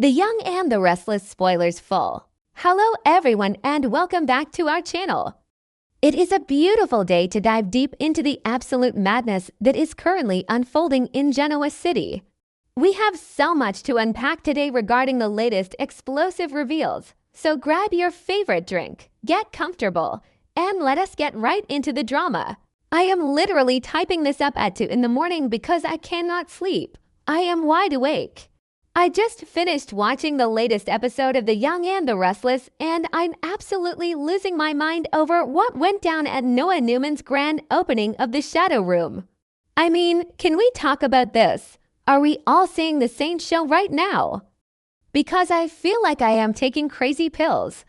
The Young and the Restless spoilers full. Hello everyone and welcome back to our channel. It is a beautiful day to dive deep into the absolute madness that is currently unfolding in Genoa City. We have so much to unpack today regarding the latest explosive reveals, so grab your favorite drink, get comfortable, and let us get right into the drama. I am literally typing this up at 2 in the morning because I cannot sleep. I am wide awake. I just finished watching the latest episode of The Young and the Restless, and I'm absolutely losing my mind over what went down at Noah Newman's grand opening of the Shadow Room. I mean, can we talk about this? Are we all seeing the same show right now? Because I feel like I am taking crazy pills.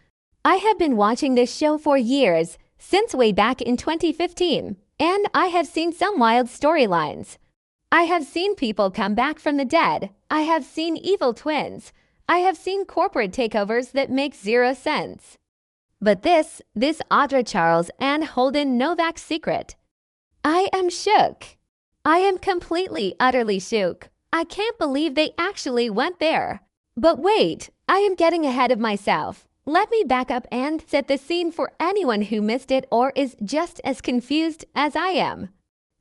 I have been watching this show for years, since way back in 2015, and I have seen some wild storylines. I have seen people come back from the dead. I have seen evil twins. I have seen corporate takeovers that make zero sense. But this Audra Charles and Holden Novak secret. I am shook. I am completely, utterly shook. I can't believe they actually went there. But wait, I am getting ahead of myself. Let me back up and set the scene for anyone who missed it or is just as confused as I am.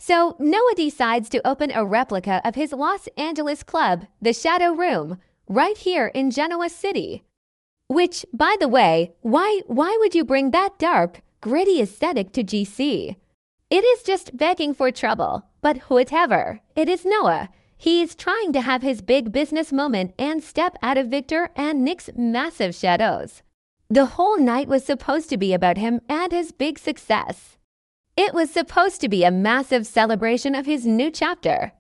So Noah decides to open a replica of his Los Angeles club, the Shadow Room, right here in Genoa City. Which, by the way, why would you bring that dark, gritty aesthetic to GC? It is just begging for trouble, but whatever. It is Noah. He is trying to have his big business moment and step out of Victor and Nick's massive shadows. The whole night was supposed to be about him and his big success. It was supposed to be a massive celebration of his new chapter.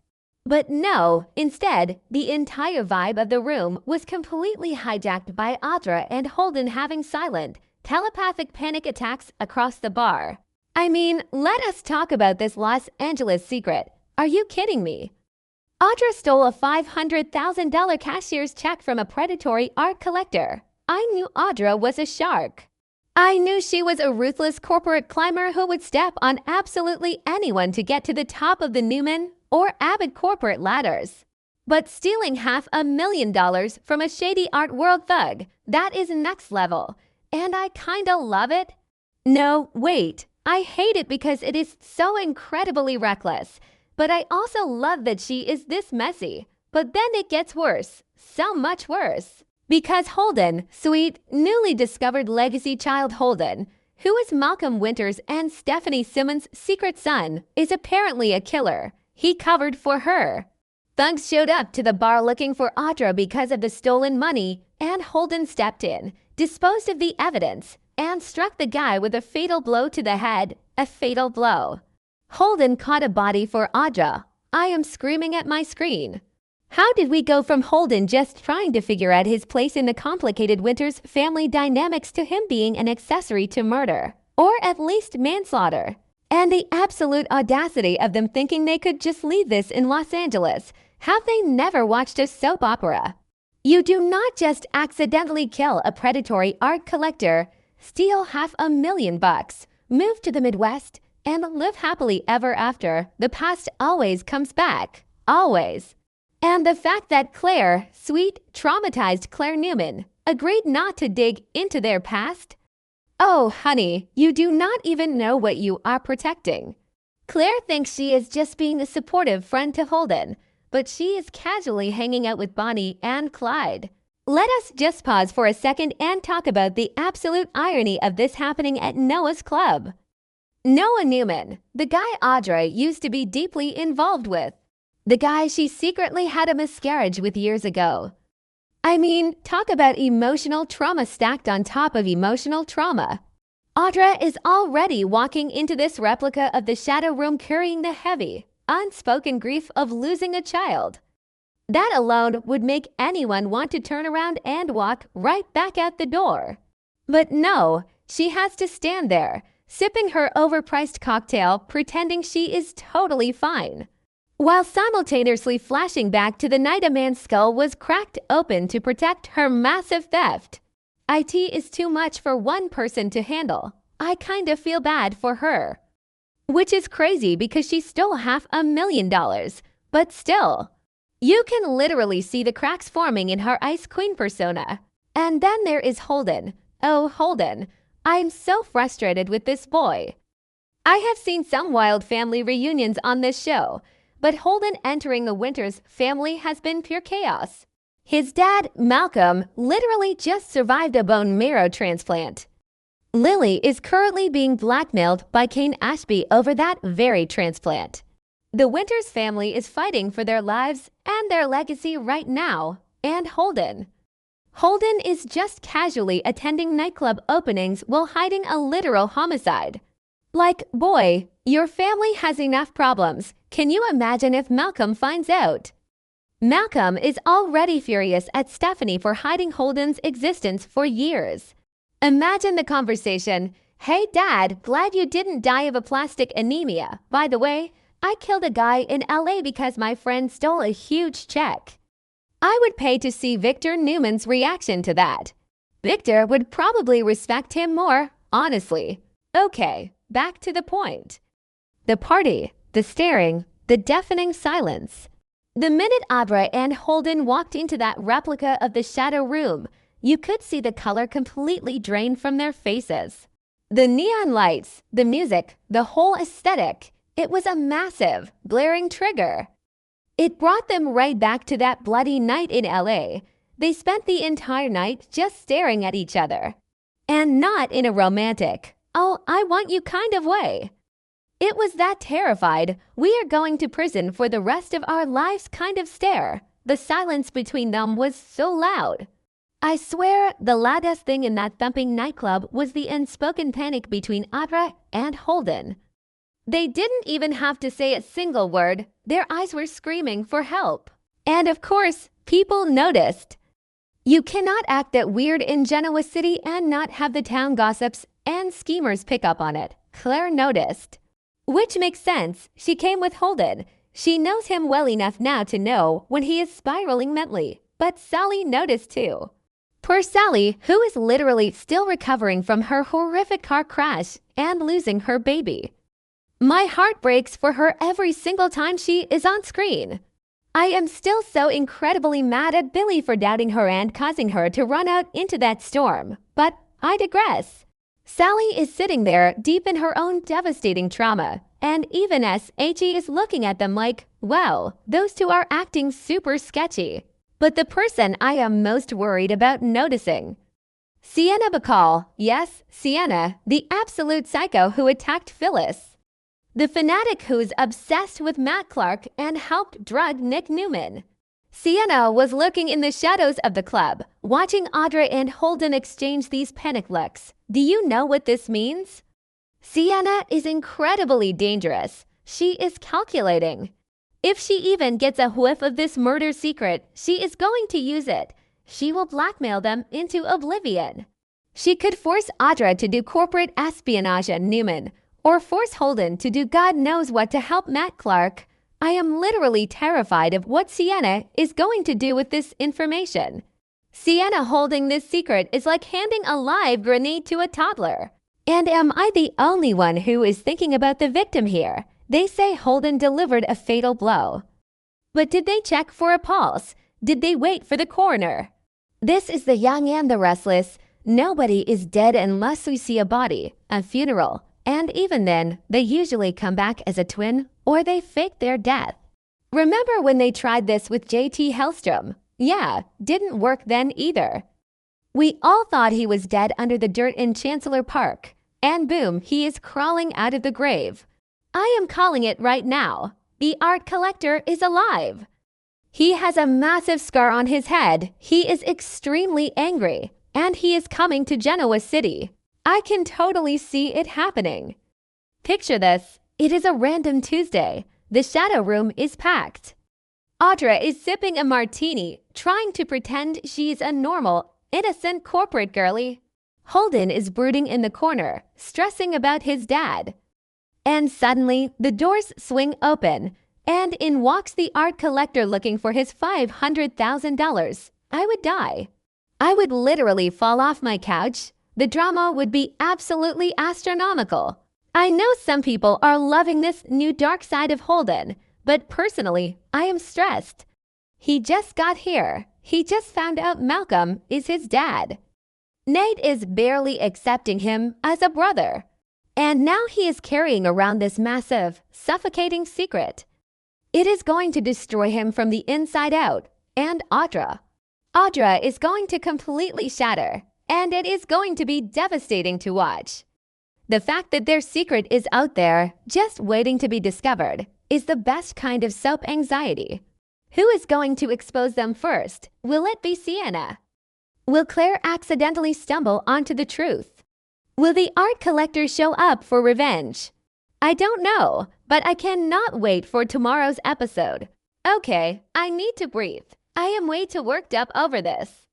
But no, instead, the entire vibe of the room was completely hijacked by Audra and Holden having silent, telepathic panic attacks across the bar. I mean, let us talk about this Los Angeles secret. Are you kidding me? Audra stole a $500,000 cashier's check from a predatory art collector. I knew Audra was a shark. I knew she was a ruthless corporate climber who would step on absolutely anyone to get to the top of the Newman or Abbott corporate ladders. But stealing $500,000 from a shady art world thug, that is next level. And I kinda love it. No, wait, I hate it because it is so incredibly reckless. But I also love that she is this messy. But then it gets worse, so much worse. Because Holden, sweet, newly discovered legacy child Holden, who is Malcolm Winters and Stephanie Simmons' secret son, is apparently a killer. He covered for her. Thugs showed up to the bar looking for Audra because of the stolen money, and Holden stepped in, disposed of the evidence, and struck the guy with a fatal blow to the head. A fatal blow. Holden caught a body for Audra. I am screaming at my screen. How did we go from Holden just trying to figure out his place in the complicated Winters family dynamics to him being an accessory to murder, or at least manslaughter? And the absolute audacity of them thinking they could just leave this in Los Angeles. Have they never watched a soap opera? You do not just accidentally kill a predatory art collector, steal $500,000, move to the Midwest, and live happily ever after. The past always comes back. Always. And the fact that Claire, sweet, traumatized Claire Newman, agreed not to dig into their past? Oh, honey, you do not even know what you are protecting. Claire thinks she is just being a supportive friend to Holden, but she is casually hanging out with Bonnie and Clyde. Let us just pause for a second and talk about the absolute irony of this happening at Noah's club. Noah Newman, the guy Audra used to be deeply involved with. The guy she secretly had a miscarriage with years ago. I mean, talk about emotional trauma stacked on top of emotional trauma. Audra is already walking into this replica of the Shadow Room carrying the heavy, unspoken grief of losing a child. That alone would make anyone want to turn around and walk right back out the door. But no, she has to stand there, sipping her overpriced cocktail, pretending she is totally fine, while simultaneously flashing back to the night a man's skull was cracked open to protect her massive theft. It is too much for one person to handle. I kinda feel bad for her. Which is crazy because she stole $500,000, but still. You can literally see the cracks forming in her Ice Queen persona. And then there is Holden. Oh, Holden. I'm so frustrated with this boy. I have seen some wild family reunions on this show, but Holden entering the Winters family has been pure chaos. His dad, Malcolm, literally just survived a bone marrow transplant. Lily is currently being blackmailed by Kane Ashby over that very transplant. The Winters family is fighting for their lives and their legacy right now, and Holden. Holden is just casually attending nightclub openings while hiding a literal homicide. Like, boy, your family has enough problems. Can you imagine if Malcolm finds out? Malcolm is already furious at Stephanie for hiding Holden's existence for years. Imagine the conversation. Hey, Dad, glad you didn't die of aplastic anemia. By the way, I killed a guy in LA because my friend stole a huge check. I would pay to see Victor Newman's reaction to that. Victor would probably respect him more, honestly. Okay, back to the point. The party, the staring, the deafening silence. The minute Audra and Holden walked into that replica of the shadow room, you could see the color completely drain from their faces. The neon lights, the music, the whole aesthetic, it was a massive, blaring trigger. It brought them right back to that bloody night in LA. They spent the entire night just staring at each other. And not in a romantic, oh, I want you kind of way. It was that terrified, we are going to prison for the rest of our lives kind of stare. The silence between them was so loud. I swear the loudest thing in that thumping nightclub was the unspoken panic between Audra and Holden. They didn't even have to say a single word. Their eyes were screaming for help. And of course, people noticed. You cannot act that weird in Genoa City and not have the town gossips and schemers pick up on it. Claire noticed. Which makes sense. She came with Holden. She knows him well enough now to know when he is spiraling mentally. But Sally noticed too. Poor Sally, who is literally still recovering from her horrific car crash and losing her baby. My heart breaks for her every single time she is on screen. I am still so incredibly mad at Billy for doubting her and causing her to run out into that storm. But I digress. Sally is sitting there deep in her own devastating trauma, and even S.H.E. is looking at them like, wow, those two are acting super sketchy. But the person I am most worried about noticing. Sienna Bacall, yes, Sienna, the absolute psycho who attacked Phyllis. The fanatic who's obsessed with Matt Clark and helped drug Nick Newman. Sienna was lurking in the shadows of the club, watching Audra and Holden exchange these panic looks. Do you know what this means? Sienna is incredibly dangerous. She is calculating. If she even gets a whiff of this murder secret, she is going to use it. She will blackmail them into oblivion. She could force Audra to do corporate espionage on Newman, or force Holden to do God knows what to help Matt Clark. I am literally terrified of what Sienna is going to do with this information. Sienna holding this secret is like handing a live grenade to a toddler. And am I the only one who is thinking about the victim here? They say Holden delivered a fatal blow. But did they check for a pulse? Did they wait for the coroner? This is The Young and the Restless. Nobody is dead unless we see a body, a funeral. And even then, they usually come back as a twin or they fake their death. Remember when they tried this with J.T. Hellstrom? Yeah, didn't work then either. We all thought he was dead under the dirt in Chancellor Park. And boom, he is crawling out of the grave. I am calling it right now. The art collector is alive. He has a massive scar on his head. He is extremely angry. And he is coming to Genoa City. I can totally see it happening. Picture this. It is a random Tuesday. The shadow room is packed. Audra is sipping a martini, trying to pretend she's a normal, innocent corporate girlie. Holden is brooding in the corner, stressing about his dad. And suddenly, the doors swing open, and in walks the art collector looking for his $500,000. I would die. I would literally fall off my couch. The drama would be absolutely astronomical. I know some people are loving this new dark side of Holden, but personally, I am stressed. He just got here. He just found out Malcolm is his dad. Nate is barely accepting him as a brother. And now he is carrying around this massive, suffocating secret. It is going to destroy him from the inside out. And Audra. Audra is going to completely shatter. And it is going to be devastating to watch. The fact that their secret is out there, just waiting to be discovered, is the best kind of soap anxiety. Who is going to expose them first? Will it be Sienna? Will Claire accidentally stumble onto the truth? Will the art collector show up for revenge? I don't know, but I cannot wait for tomorrow's episode. Okay, I need to breathe. I am way too worked up over this.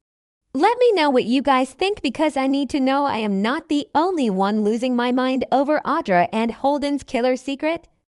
Let me know what you guys think because I need to know I am not the only one losing my mind over Audra and Holden's killer secret.